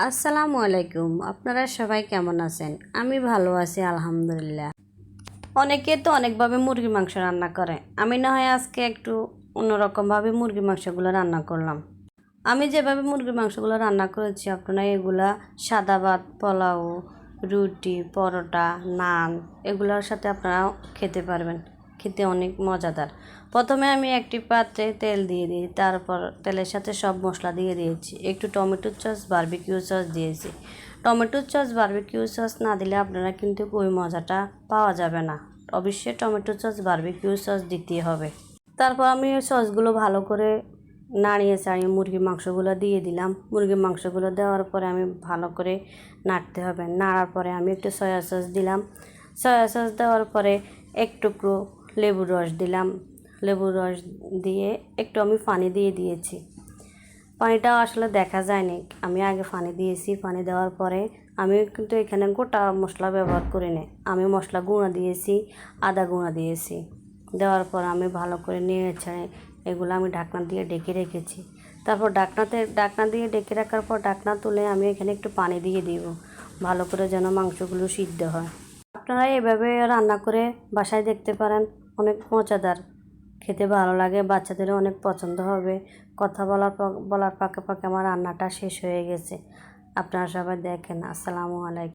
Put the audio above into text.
আসসালামু আলাইকুম। আপনারা সবাই কেমন আছেন? আমি ভালো আছি আলহামদুলিল্লাহ। অনেকে তো অনেকভাবে মুরগির মাংস রান্না করে। আমি না হয় আজকে একটু অন্যরকমভাবে মুরগির মাংসগুলো রান্না করলাম। আমি যেভাবে মুরগির মাংসগুলো রান্না করেছি আপনারা এগুলা সাদা ভাত, পোলাও, রুটি, পরোটা, নান এগুলোর সাথে আপনারা খেতে পারবেন। খেতে অনেক মজাদার। প্রথমে আমি একটি পাত্রে তেল দিয়ে দিই, তারপর তেলের সাথে সব মশলা দিয়ে দিয়েছি। একটু টমেটো সস, বারবিকিউ সস দিয়েছি। টমেটো সস, বারবিকিউ সস না দিলে আপনারা কিন্তু ওই মজাটা পাওয়া যাবে না। অবশ্যই টমেটো সস, বারবিকিউ সস দিতে হবে। তারপর আমি ওই সসগুলো ভালো করে নাড়িয়ে চাড়িয়ে মুরগির মাংসগুলো দিয়ে দিলাম। মুরগির মাংসগুলো দেওয়ার পরে আমি ভালো করে নাড়তে হবে। নাড়ার পরে আমি একটু সয়া সস দিলাম। সয়া সস দেওয়ার পরে এক টুকরো লেবুর রস দিলাম। লেবুর রস দিয়ে একটু আমি পানি দিয়ে দিয়েছি। পানিটা আসলে দেখা যায়নি, আমি আগে পানি দিয়েছি। পানি দেওয়ার পরে আমি কিন্তু এখানে গোটা মশলা ব্যবহার করিনি। আমি মশলা গুঁড়া দিয়েছি, আদা গুঁড়া দিয়েছি। দেওয়ার পর আমি ভালো করে নেড়ে ছেড়ে এগুলো আমি ঢাকনা দিয়ে ঢেকে রেখেছি। তারপর ঢাকনা দিয়ে ঢেকে রাখার পর ঢাকনা তুলে আমি এখানে একটু পানি দিয়ে দিব, ভালো করে যেন মাংসগুলো সিদ্ধ হয়। আপনারা এভাবে রান্না করে বাসায় দেখতে পারেন, অনেক মজাদার, খেতে ভালো লাগে, বাচ্চাদেরও অনেক পছন্দ হবে। কথা বলার পাকে পাকে আমার রান্নাটা শেষ হয়ে গেছে। আপনারা সবাই দেখেন। আসসালামু আলাইকুম।